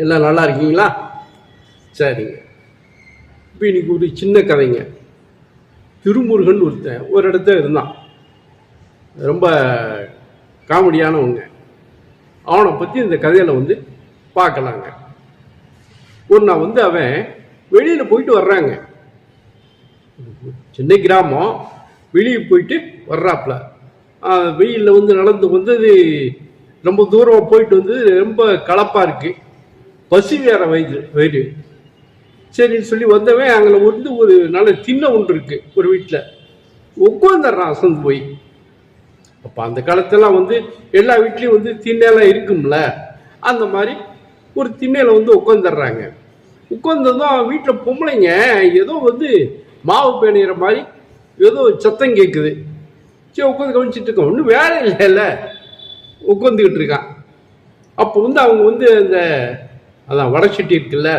எல்லாம் நல்லா இருக்கீங்களா? சரிங்க. இப்போ இன்னைக்கு ஒரு சின்ன கதைங்க. திருமுருகன் ஒருத்தன் ஒரு இடத்துல இருந்தான். ரொம்ப காமெடியானவங்க. அவனை பற்றி இந்த கதையில் பார்க்கலாங்க. ஒரு நாள் அவன் வெளியில் போயிட்டு வர்றாங்க. சின்ன கிராமம், வெளியே போயிட்டு வர்றாப்புல. வெயிலில் நடந்து வந்தது ரொம்ப தூரம் போயிட்டு ரொம்ப களைப்பாக இருக்கு. பசி வேற வயிறு. சரின்னு சொல்லி வந்தவன் அங்கே ஒரு நல்ல திண்ணை ஒன்று இருக்கு ஒரு வீட்டில். உட்காந்துடுறான் அசந்து போய். அப்போ அந்த காலத்தெல்லாம் எல்லா வீட்லேயும் திண்ணையெல்லாம் இருக்கும்ல, அந்த மாதிரி ஒரு திண்ணையில் உட்காந்துடுறாங்க. உட்காந்ததும் வீட்டில் பொம்பளைங்க ஏதோ மாவு பேணிகிற மாதிரி ஏதோ சத்தம் கேட்குது. சரி உட்காந்து கவனிச்சுட்டு இருக்கோம். ஒன்றும் வேலை இல்லைல்ல, உட்காந்துக்கிட்டு இருக்கான். அப்போ அவங்க அந்த அதான் வடைச்சட்டி இருக்குல்ல,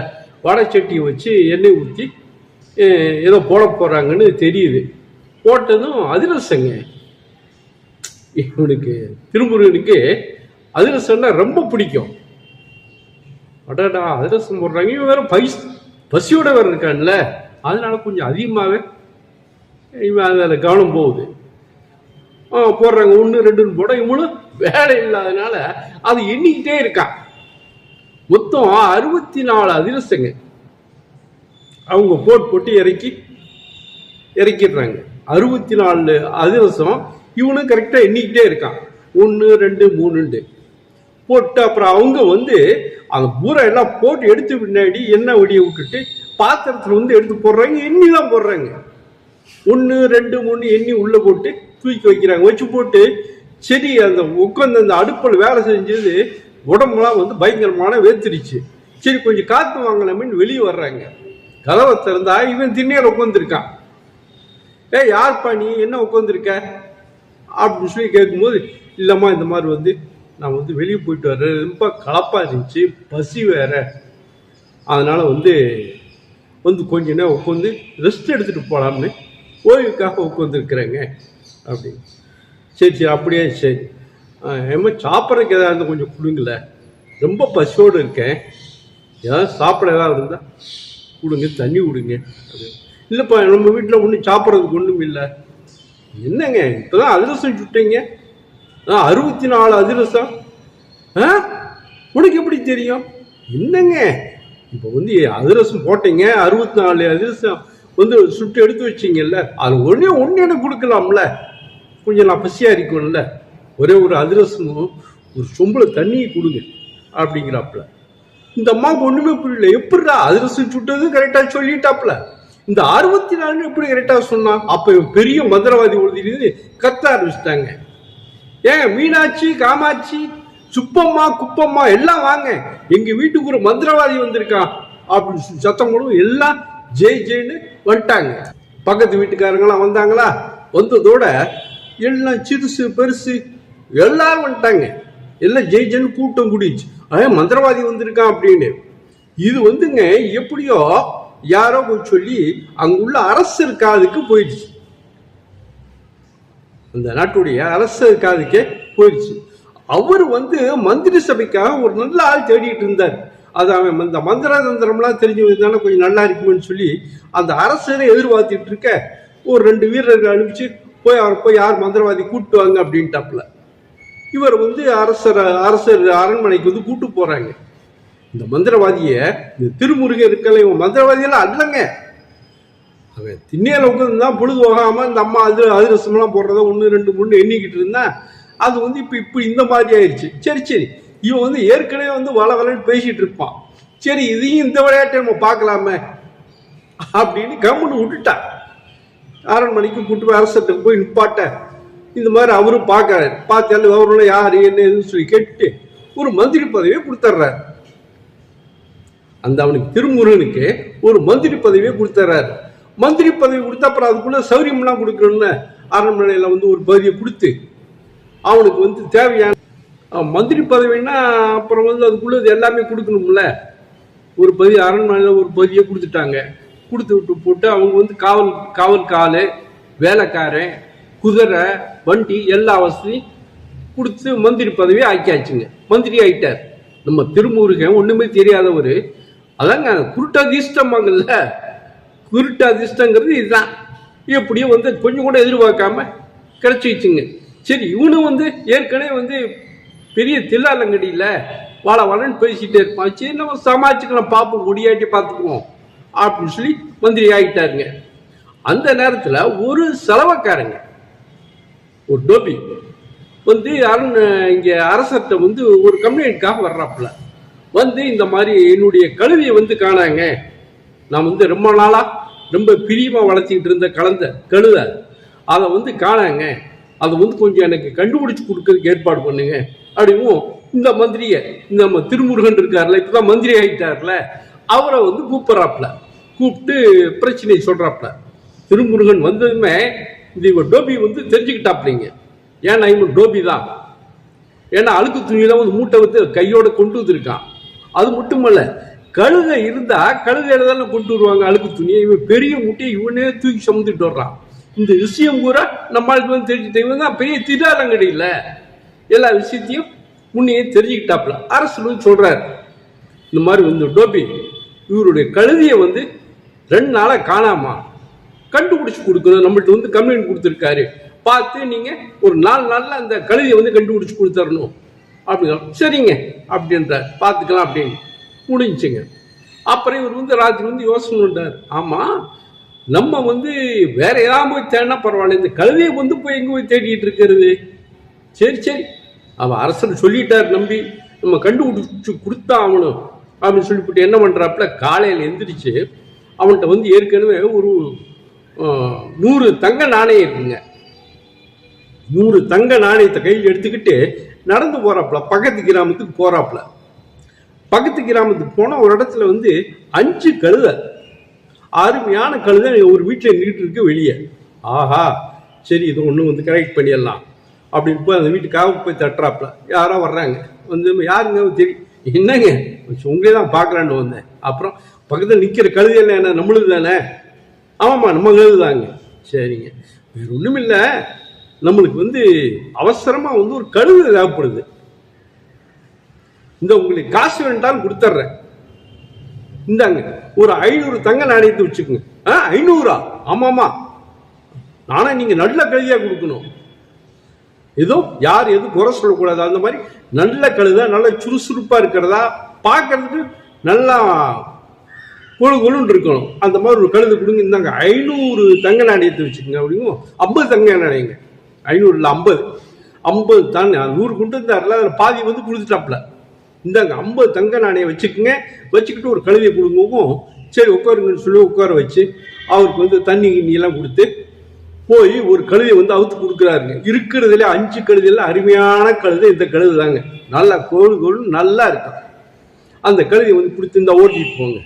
வடைச்சட்டியை வச்சு எண்ணெய் ஊற்றி ஏதோ போட போகிறாங்கன்னு தெரியுது. போட்டதும் அதிரசங்க. இவனுக்கு திருமுருகனுக்கு அதிரசம்னா ரொம்ப பிடிக்கும். அடடா அதிரசம் போடுறாங்க, இவன் வேற பசியோட வேற இருக்கான்ல, அதனால கொஞ்சம் அதிகமாகவே இவன் அதில் கவனம் போகுது. போடுறாங்க 1 2 போட. இவனும் வேலை இல்லாதனால அது எண்ணிக்கிட்டே இருக்கான். மொத்தம் 64 அதிரசங்க அவங்க போட்டு இறக்கிடுறாங்க. 64 அதிரசம் இவனும் கரெக்டாக எண்ணிக்கிட்டே இருக்கான். 1 2 3 போட்டு அப்புறம் அவங்க அந்த பூரா எல்லாம் போட்டு எடுத்து பின்னாடி எண்ணெய் வடியை விட்டுட்டு பாத்திரத்தில் எடுத்து போடுறாங்க. எண்ணிலாம் போடுறாங்க. 1 2 3 எண்ணி உள்ள போட்டு தூக்கி வைக்கிறாங்க. வச்சு போட்டு சரி அந்த உட்காந்து அந்த அடுப்பில் வேலை செஞ்சது உடம்புலாம் பயங்கரமான வேர்த்திடுச்சு. சரி கொஞ்சம் காற்று வாங்கலாமேன்னு வெளியே வர்றாங்க. கதவை திறந்தா இவன் திண்ணையில் உட்காந்துருக்கான். யார்ப்பா நீ, என்ன உட்காந்துருக்க அப்படின்னு சொல்லி கேட்கும்போது, இல்லைம்மா இந்த மாதிரி நான் வெளியே போயிட்டு வர்றேன், ரொம்ப களைப்பா இருந்துச்சு, பசி வேற, அதனால கொஞ்ச நேரம் உட்காந்து ரெஸ்ட் எடுத்துட்டு போகலாம்னு ஓய்வுக்காக உட்காந்துருக்குறேங்க அப்படின்னு. சரி அப்படியே சரி, ஏமா சாப்பிட்றதுக்கு ஏதாவது கொஞ்சம் கொடுங்கள, ரொம்ப பசியோடு இருக்கேன், ஏதாவது சாப்பிட ஏதாவது இருந்தால் கொடுங்க, தண்ணி கொடுங்க அப்படின்னு. இல்லைப்பா நம்ம வீட்டில் ஒன்றும் சாப்பிட்றதுக்கு ஒன்றும் இல்லை. என்னங்க இப்போதான் அதிரசம் சுட்டீங்க, 64 அதிரசம், உனக்கு எப்படி தெரியும்? என்னங்க இப்போ அதிரசம் போட்டீங்க, 64 அதிரசம் சுட்டு எடுத்து வச்சிங்கல்ல, அது ஒன்று எனக்கு கொடுக்கலாம்ல, கொஞ்சம் நான் பசியாக இருக்கும்ல, ஒரே ஒரு அதிரசமும் ஒரு சொம்புல தண்ணியை கொடுங்க அப்படிங்கிறாப்புல. இந்த அம்மாவுக்கு ஒன்றுமே புரியல. எப்படிடா அதிரசம் சுட்டது கரெக்டாக சொல்லிட்டாப்புல, இந்த 64 எப்படி கரெக்டாக சொன்னான்? அப்போ பெரிய மந்திரவாதி ஒழுதிட்டு கத்த ஆரம்பிச்சிட்டாங்க. ஏன் மீனாட்சி, காமாட்சி, சுப்பம்மா, குப்பம்மா எல்லாம் வாங்க, எங்க வீட்டுக்கு ஒரு மந்திரவாதி வந்திருக்கான் அப்படின்னு சத்தம் போடுவோம். எல்லாம் ஜெய் ஜெயின்னு வந்துட்டாங்க. பக்கத்து வீட்டுக்காரங்களாம் வந்தாங்களா, வந்ததோட எல்லாம் சிறுசு பெருசு எல்லாரும் வந்துட்டாங்க. எல்லாம் ஜெய் ஜெயின்னு கூட்டம் கூடிச்சு. மந்திரவாதி வந்திருக்கான் அப்படின்னு. இது எப்படியோ யாரோ சொல்லி அங்குள்ள அரசர் காதுக்கு போயிடுச்சு. அந்த நாட்டுடைய அரசர் காதுக்கே போயிடுச்சு. அவர் மந்திரி சபைக்காக ஒரு நல்ல ஆள் தேடிட்டு இருந்தார். அது அவன் இந்த மந்திர தந்திரம்லாம் தெரிஞ்சு இருந்தாலும் கொஞ்சம் நல்லா இருக்குமென்னு சொல்லி அந்த அரசரை எதிர்பார்த்துட்டு இருக்க ஒரு 2 வீரர்கள் அனுப்பிச்சு அவர் போய் யார் மந்திரவாதி கூப்பிட்டு வாங்க அப்படின்ட்டாப்புல. இவர் அரசர் அரண்மனைக்கு கூட்டு போறாங்க. இந்த மந்திரவாதிய, இந்த திருமுருகன் இருக்கல, இவன் மந்திரவாதியெல்லாம் அல்லங்க. அவன் திண்ணையில உட்காந்துதான் பொழுது போகாம இந்த அம்மா அதிரசம்லாம் போடுறத 1 2 3 எண்ணிக்கிட்டு இருந்தா அது இப்ப இந்த மாதிரி ஆயிடுச்சு. சரி இவன் ஏற்கனவே வளவலன்னு பேசிட்டு இருப்பான். சரி இதையும் இந்த விளையாட்டை நம்ம பார்க்கலாமே அப்படின்னு கம்முன்னு விட்டுட்டான். அரண்மனைக்கு கூட்டு போய் அரசத்துக்கு போய் நிப்பாட்ட இந்த மாதிரி அவரும் பார்க்கறாரு. பார்த்தாலும் அவருள்ள யாரு என்ன எதுன்னு சொல்லி கேட்டுட்டு ஒரு மந்திரி பதவியை கொடுத்துட்றாரு. அவனுக்கு திருமுருகனுக்கு ஒரு மந்திரி பதவியை கொடுத்துறாரு. மந்திரி பதவி கொடுத்தா அப்புறம் அதுக்குள்ள சௌரியம்லாம் கொடுக்கணும்னு அரண்மனையில ஒரு பதவியை கொடுத்து அவனுக்கு தேவையான மந்திரி பதவின்னா அப்புறம் அதுக்குள்ளது எல்லாமே கொடுக்கணும்ல. ஒரு பதவி அரண்மனையில ஒரு பதவியை கொடுத்துட்டாங்க. கொடுத்து விட்டு போட்டு அவங்க காவல் வேலைக்காரன், குதிரை, வண்டி எல்லா வசதியும் கொடுத்து மந்திரி பதவியை ஆக்கியாச்சுங்க. மந்திரி ஆயிட்டார். நம்ம திருமுருகன் ஒண்ணுமே தெரியாதவர். அதாங்க குருட்டாதிஷ்டமாங்கல்ல, குருட்டாதிஷ்டங்கிறது இதுதான். எப்படியும் வந்து கொஞ்சம் கூட எதிர்பார்க்காம கிடைச்சிச்சுங்க. சரி, இவனும் வந்து ஏற்கனவே வந்து பெரிய தில்லாலங்கடியில் வாழ வாழன்னு பேசிட்டே இருப்பான். சரி, நம்ம சமாளிச்சுக்கலாம், பார்ப்போம், முடியாட்டி பார்த்துக்குவோம் அப்படின்னு சொல்லி மந்திரி ஆகிட்டாருங்க. அந்த நேரத்தில் ஒரு செலவக்காரங்க, ஒரு டோபி வந்து இங்கே அரசர்கிட்ட வந்து ஒரு கம்ப்ளைண்ட்காக வர்றாப்புல. வந்து இந்த மாதிரி என்னுடைய கழுவியை வந்து காணாங்க, நான் வந்து ரொம்ப நாளாக ரொம்ப பிரியமாக வளர்த்திக்கிட்டு இருந்த கழுதை அதை வந்து காணாங்க, அதை வந்து கொஞ்சம் எனக்கு கண்டுபிடிச்சு கொடுக்கறதுக்கு ஏற்பாடு பண்ணுங்க அப்படிவும் இந்த மந்திரியை, இந்த நம்ம திருமுருகன் இருக்காருல, இப்பதான் மந்திரி ஆகிட்டார்ல, அவரை வந்து கூப்பிட்றாப்புல. கூப்பிட்டு பிரச்சனையை சொல்றாப்புல. திருமுருகன் வந்ததுமே இந்த டோபி வந்து தெரிஞ்சுக்கிட்டாப்லிங்க. ஏன்னா இவன் டோபி தான். ஏன்னா அழுக்கு துணியெல்லாம் வந்து மூட்டை வந்து கையோட கொண்டு வந்துருக்கான். அது மட்டுமல்ல, கழுதை இருந்தா கழுதையில தானே கொண்டு வருவாங்க அழுக்கு துணியை. இவன் பெரிய மூட்டையை இவனே தூக்கி சுமந்துட்டு வர்றான். இந்த விஷயம் பூரா நம்மளுக்கு வந்து தெரிஞ்சுட்டு, இவன் தான் பெரிய திடாலங்கடியில் எல்லா விஷயத்தையும் முன்னையே தெரிஞ்சுக்கிட்டாப்புல. அரசு சொல்றாரு, இந்த மாதிரி வந்து டோபி இவருடைய கழுதியை வந்து 2 நாளா காணாமா, கண்டுபிடிச்சு கொடுக்கணும், நம்மள்ட்ட வந்து கம்ப்ளைண்ட் கொடுத்துருக்காரு, பார்த்து நீங்க ஒரு 4 நாள்ல அந்த கழுதியை வந்து கண்டுபிடிச்சு கொடுத்துடணும் அப்படிங்க. சரிங்க அப்படின்றார், பார்த்துக்கலாம் அப்படின்னு முடிஞ்சுங்க. அப்புறம் இவர் வந்து ராத்திரி வந்து யோசனை பண்றாரு, ஆமா நம்ம வந்து வேற ஏதாவது போய் தேடினா பரவாயில்ல, இந்த கழுதியை வந்து போய் எங்க போய் தேடிட்டு இருக்கிறது. சரி சரி, அவன் அரசர் சொல்லிட்டார், நம்பி நம்ம கண்டுபிடிச்சு கொடுத்தா ஆகணும் அப்படின்னு சொல்லிவிட்டு என்ன பண்றாப்புல, காலையில் எந்திரிச்சு அவன்கிட்ட வந்து ஏற்கனவே ஒரு 100 தங்க நாணயம் இருக்குங்க. 100 தங்க நாணயத்தை கையில் எடுத்துக்கிட்டு நடந்து போறாப்புல, பக்கத்து கிராமத்துக்கு போறாப்புல. பக்கத்து கிராமத்துக்கு போன ஒரு இடத்துல வந்து 5 கழுதை, அருமையான கழுதை ஒரு வீட்டில் நின்றுட்டு இருக்கு வெளியே. ஆஹா சரி, இது ஒன்று வந்து கரெக்ட் பண்ணிடலாம் அப்படின்னு போய் அந்த வீட்டுக்காக போய் தட்டுறாப்புல. யாரோ வர்றாங்க, வந்து யாருங்க தெரியும், என்னங்க உங்களே தான் பார்க்கலான்னு வந்தேன். அப்புறம் பக்கத்தில் நிற்கிற கழுதையெல்லாம் என்ன நம்மளுது தானே? ஆமாம்மா நம்ம கழுது தாங்க. சரிங்க, வேறு ஒன்றும் இல்லை, நம்மளுக்கு வந்து அவசரமாக வந்து ஒரு கழுது தேவைப்படுது, இந்த உங்களுக்கு காசு வேண்டாம் கொடுத்துட்றேன், இந்தாங்க ஒரு 500 தங்க நாணயத்தை வச்சுக்கோங்க. 500? ஆமாமா, நானே நீங்க நல்ல கழுதியா கொடுக்கணும், ஏதோ யார் எதுவும் குறை சொல்லக்கூடாது, அந்த மாதிரி நல்ல கழுதா, நல்ல சுறுசுறுப்பா இருக்கிறதா, பார்க்கறதுக்கு நல்லா கொழு கொழுன்னு இருக்கணும், அந்த மாதிரி ஒரு கழுது கொடுங்க, இந்தாங்க 500 தங்க நாணயத்தை வச்சுக்கோங்க அப்படிங்கும். 50 தங்க நாணயங்க, 500 இல்லை 50 தானே, 100 கொண்டு இருந்தாருல, அதில் பாதி வந்து கொடுத்துட்டாப்புல. இந்தாங்க 50 தங்க நாணயம் வச்சுக்கோங்க, வச்சுக்கிட்டு ஒரு கழுதியை கொடுங்கவும். சரி உட்காருங்கன்னு சொல்லி உட்கார வச்சு அவருக்கு வந்து தண்ணி கிண்ணியெல்லாம் கொடுத்து போய் ஒரு கழுதியை வந்து அவுத்து கொடுக்குறாருங்க. இருக்கிறதுல 5 கழுதியில் அருமையான கழுதை இந்த கழுது தாங்க, நல்லா கோழு கோழு நல்லா இருக்கும். அந்த கழுதியை வந்து கொடுத்து இந்த ஓட்டிட்டு போங்க.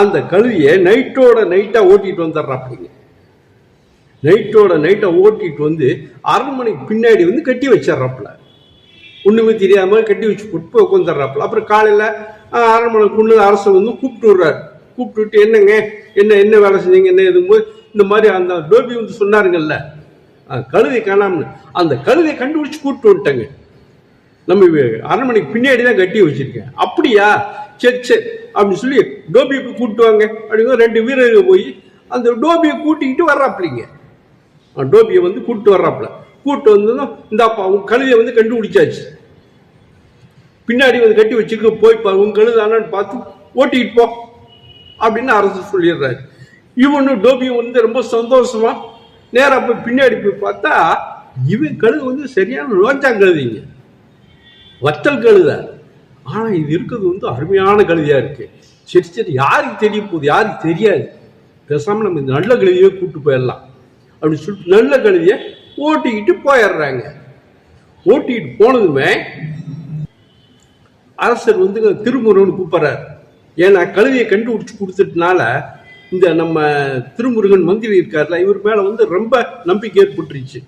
அந்த கழுதியை நைட்டோட நைட்டா ஓட்டிட்டு வந்துடுறாப்பிங்க. நைட்டோட நைட்டை ஓட்டிட்டு வந்து அரண்மனைக்கு பின்னாடி வந்து கட்டி வச்சிடறாப்புல. ஒண்ணுமே தெரியாம கட்டி வச்சு போட்டு உட்காந்துடுறாப்புல. அப்புறம் காலையில அரண்மனைக்குள்ள அரசு வந்து கூப்பிட்டு விடுறாரு. கூப்பிட்டு என்னங்க என்ன வேலை செஞ்சீங்க என்ன எதுவும் இந்த மாதிரி அந்த டோபி வந்து சொன்னாருங்கல்ல, கழுதை காணாமனு, அந்த கழுதை கண்டுபிடிச்சு கூப்பிட்டு வந்துட்டாங்க, நம்ம அரண்மனைக்கு பின்னாடி தான் கட்டி வச்சிருக்கேன். அப்படியா, சரி சரி அப்படின்னு சொல்லி டோபியை கூப்பிட்டு வாங்க அப்படிங்கிற 2 வீரர்கள் போய் அந்த டோபியை கூட்டிக்கிட்டு வர்றாப்பிலிங்க. டோபியை வந்து கூப்பிட்டு வர்றாப்புல. கூட்டு வந்ததும் இந்தாப்பா உங்க கழுதையை வந்து கண்டுபிடிச்சாச்சு, பின்னாடி வந்து கட்டி வச்சிருக்க, போய் உங்க கழுதானு பார்த்து ஓட்டிட்டு போ அப்படின்னு அரசு சொல்லிடுறாரு. இவனு டோபி வந்து ரொம்ப சந்தோஷமா நேரா போய் பின்னாடி போய் பார்த்தா இவன் கழுது வந்து சரியான ரோஜா கழுதிங்க, வத்தல் கழுத. ஆனா இது இருக்கிறது வந்து அருமையான கழுதியா இருக்கு. சரி சரி, யாருக்கு தெரிய போகுது, யாருக்கு தெரியாது, பேசாம நம்ம இந்த நல்ல கழுதியை கூப்பிட்டு போயிடலாம் அப்படின்னு சொல்லிட்டு நல்ல கழுதியை ஓட்டிக்கிட்டு போயிடுறாங்க. ஓட்டிக்கிட்டு போனதுமே அரசர் வந்து திருமுருகன் கூப்பிடுறாரு. ஏன்னா கழுதியை கண்டுபிடிச்சு கொடுத்துட்டனால இந்த நம்ம திருமுருகன் மந்திரி இருக்காருல, இவர் மேல வந்து ரொம்ப நம்பிக்கை ஏற்பட்டுருச்சு.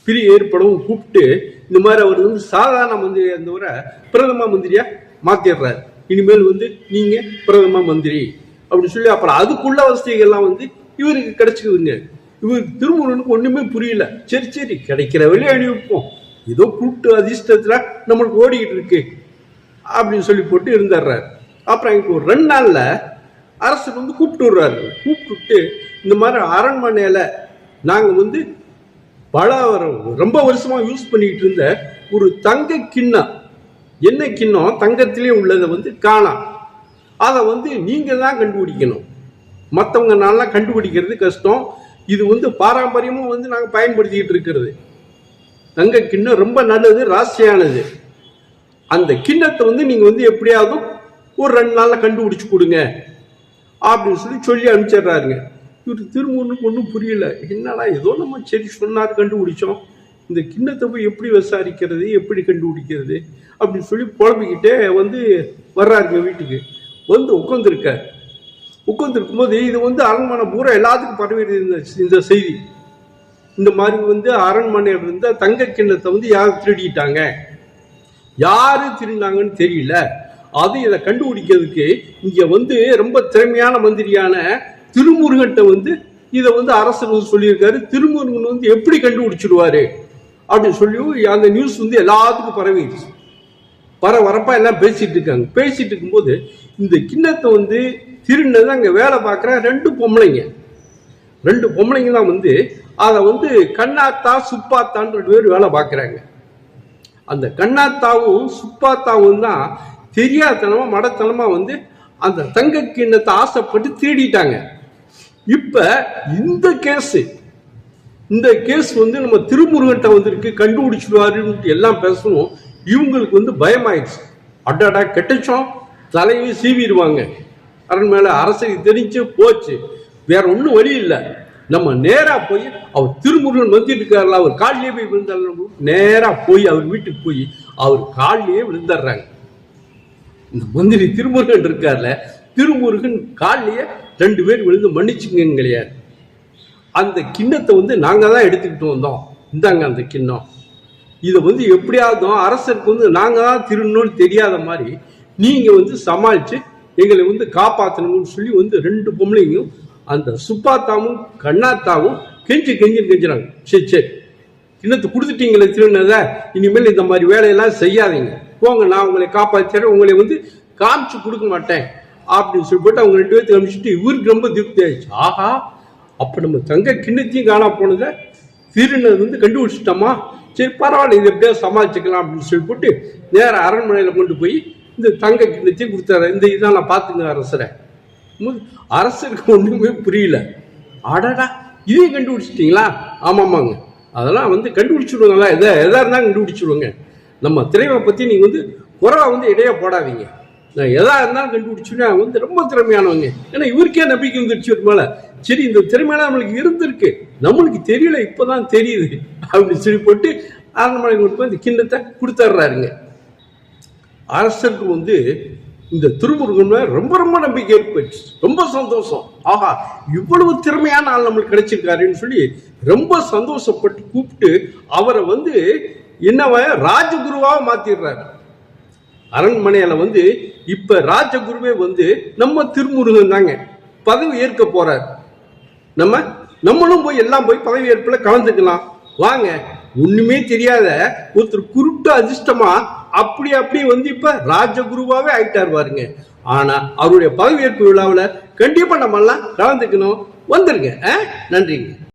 பிரிய ஏற்படவும் கூப்பிட்டு இந்த மாதிரி அவர் வந்து சாதாரண மந்திரியா இருந்தவரை பிரதம மந்திரியா மாத்திடுறாரு. இனிமேல் வந்து நீங்க பிரதம மந்திரி அப்படின்னு சொல்லி அப்புறம் அதுக்குள்ள வசதிகள்லாம் வந்து இவருக்கு கிடைச்சிக்குதுங்க. இவருக்கு திருமுருகனுக்கு ஒண்ணுமே புரியல. சரி சரி, கிடைக்கிற வழி அனுப்பிப்போம், ஏதோ கூட்டு அதிர்ஷ்டத்துல நம்மளுக்கு ஓடிக்கிட்டு இருக்கு அப்படின்னு சொல்லி போட்டு இருந்துடுறாரு. அப்புறம் எனக்கு ஒரு 2 நாள்ல அரசர் வந்து கூப்பிட்டு விடுறாரு. கூப்பிட்டு இந்த மாதிரி அரண்மனையில நாங்க வந்து ரொம்ப வருஷமா யூஸ் பண்ணிட்டு இருந்த ஒரு தங்க கிண்ணம், என்ன கிண்ணம் தங்கத்திலே உள்ளதை வந்து காணாம், அதை வந்து நீங்க தான் கண்டுபிடிக்கணும், மற்றவங்க நாளெல்லாம் கண்டுபிடிக்கிறது கஷ்டம், இது வந்து பாரம்பரியமும் வந்து நாங்கள் பயன்படுத்திக்கிட்டு இருக்கிறது, தங்க கிண்ணம் ரொம்ப நல்லது, ராசியானது, அந்த கிண்ணத்தை வந்து நீங்க வந்து எப்படியாவது ஒரு 2 நாள்ல கண்டுபிடிச்சு கொடுங்க அப்படின்னு சொல்லி அனுப்பிச்சிடுறாருங்க. இவர் திருமூர்னுக்கு ஒன்றும் புரியல. என்னடா ஏதோ நம்ம சரி சொன்னார் கண்டுபிடிச்சோம், இந்த கிண்ணத்தை போய் எப்படி விசாரிக்கிறது, எப்படி கண்டுபிடிக்கிறது அப்படின்னு சொல்லி புலம்பிக்கிட்டே வந்து வர்றாருங்க. வீட்டுக்கு வந்து உட்காந்துருக்கும் போது இது வந்து அரண்மனை பூரா எல்லாத்துக்கும் பரவி இந்த செய்தி. இந்த மாதிரி வந்து அரண்மனையில் இருந்த தங்க கிண்ணத்தை வந்து யாரும் திருடிட்டாங்க, யாரு திருடினாங்கன்னு தெரியல, அது இதை கண்டுபிடிக்கிறதுக்கு இங்க வந்து ரொம்ப திறமையான மந்திரியான திருமுருகன்ட்ட வந்து இதை வந்து அரசர் வந்து சொல்லியிருக்காரு, திருமுருகன் வந்து எப்படி கண்டுபிடிச்சிடுவாரு அப்படின்னு சொல்லி அந்த நியூஸ் வந்து எல்லாத்துக்கும் பரவிடுச்சு. வரப்பா எல்லாம் பேசிட்டு இருக்காங்க. பேசிட்டு இருக்கும்போது இந்த கிண்ணத்தை வந்து திருநது அங்க வேலை பார்க்குற 2 பொம்பளைங்க தான் வந்து அதை வந்து கண்ணாத்தா சுப்பாத்தான்னு 2 பேர் வேலை பார்க்குறாங்க. அந்த கண்ணாத்தாவும் சுப்பாத்தாவும் தான் தெரியாதனமா மடத்தனமா வந்து அந்த தங்க கிண்ணத்தை ஆசைப்பட்டு திருடிட்டாங்க. இப்ப இந்த கேஸ் வந்து நம்ம திருமுருகன்ட்ட வந்திருக்கு, கண்டுபிடிச்சிடுவாருன்னு எல்லாம் பேசணும். இவங்களுக்கு வந்து பயமாயிடுச்சு. அடாடா கெட்டச்சோம், தலையை சீவிடுவாங்க, அரண்மனை அரசுக்கு தெரிஞ்சு போச்சு, வேற ஒன்றும் வழி இல்லை, நம்ம நேரா போய் அவர் திருமுருகன் வந்துட்டு இருக்காருல அவர் காலிலேயே போய் விழுந்தாரு. நேரா போய் அவர் வீட்டுக்கு போய் அவர் காலிலேயே விழுந்துடுறாங்க. இந்த மந்திரி திருமுருகன் இருக்கார்ல, திருமுருகன் காலிலேயே 2 பேர் விழுந்து மன்னிச்சுங்க, அந்த கிண்ணத்தை வந்து நாங்க தான் எடுத்துக்கிட்டு வந்தோம், இந்தாங்க அந்த கிண்ணம், இதை வந்து எப்படியாவது அரசருக்கு வந்து நாங்க தான் திருடணும்னு தெரியாத மாதிரி நீங்க வந்து சமாளிச்சு எங்களை வந்து காப்பாற்றணும்னு சொல்லி வந்து 2 பொம்பளையும் அந்த சுப்பாத்தாவும் கண்ணாத்தாவும் கெஞ்சுறாங்க. சரி கிண்ணத்தை கொடுத்துட்டீங்களே திருநதை, இனிமேல் இந்த மாதிரி வேலையெல்லாம் செய்யாதீங்க, போங்க, நான் உங்களை காப்பாற்றுறேன், உங்களை வந்து காமிச்சு கொடுக்க மாட்டேன் அப்படின்னு சொல்லிட்டு அவங்க 2 பேர்த்து காமிச்சுட்டு இவருக்கு ரொம்ப திருப்தி ஆயிடுச்சு. ஆஹா, அப்ப நம்ம தங்க கிண்ணத்தையும் காணா போனதை திருநது வந்து கண்டுபிடிச்சிட்டோமா, சரி பரவாயில்ல, இது எப்படியா சமாளிச்சுக்கலாம் அப்படின்னு சொல்லி போட்டு நேர அரண்மனையில கொண்டு போய் இந்த தங்க கிண்ணத்தையும் கொடுத்தாரு. இந்த இதான் நான் பார்த்துங்க அரசரை. அரசருக்கு ஒண்ணுமே புரியல. அடடா, இதையும் கண்டுபிடிச்சிட்டீங்களா? ஆமாமாங்க, அதெல்லாம் வந்து கண்டுபிடிச்சிடுவாங்களா, எதா இருந்தாலும் கண்டுபிடிச்சிடுவாங்க, நம்ம திறமை பத்தி நீங்க வந்து குறைவா வந்து இடையே போடாதீங்க, நான் எதா இருந்தாலும் கண்டுபிடிச்சுன்னா வந்து ரொம்ப திறமையானவங்க. ஏன்னா இவருக்கே நம்பிக்கை வந்துருச்சு ஒரு மேல, சரி இந்த திறமையெல்லாம் நம்மளுக்கு இருந்திருக்கு, நம்மளுக்கு தெரியல, இப்பதான் தெரியுது அப்படின்னு சொல்லி போட்டு அரண்மனை கொண்டு போய் இந்த கிண்ணத்தை கொடுத்துட்றாருங்க. அரசருக்கு வந்து இந்த திருமுருகன் ரொம்ப ரொம்ப நம்பிக்கை ஏற்படுச்சு, ரொம்ப சந்தோஷம். ஆஹா, இவ்வளவு திறமையான ஆள் நம்மளுக்கு கிடைச்சிருக்காருன்னு சொல்லி ரொம்ப சந்தோஷப்பட்டு கூப்பிட்டு அவரை வந்து என்னவ ராஜகுருவாக மாத்திடுறாரு. அரண்மனையில வந்து இப்ப ராஜகுருவே வந்து நம்ம திருமுருகன் தாங்க பதவி ஏற்க போறாரு. நம்மளும் போய் எல்லாம் போய் பதவி ஏற்புல கலந்துக்கலாம் வாங்க. ஒண்ணுமே தெரியாத ஒருத்தர் குருட்டு அதிர்ஷ்டமா அப்படி வந்து இப்ப ராஜகுருவாவே ஆயிட்டார் பாருங்க. ஆனா அவருடைய பதவியேற்பு விழாவில் கண்டிப்பா நம்ம எல்லாம் கலந்துக்கணும். வந்துருங்க. நன்றிங்க.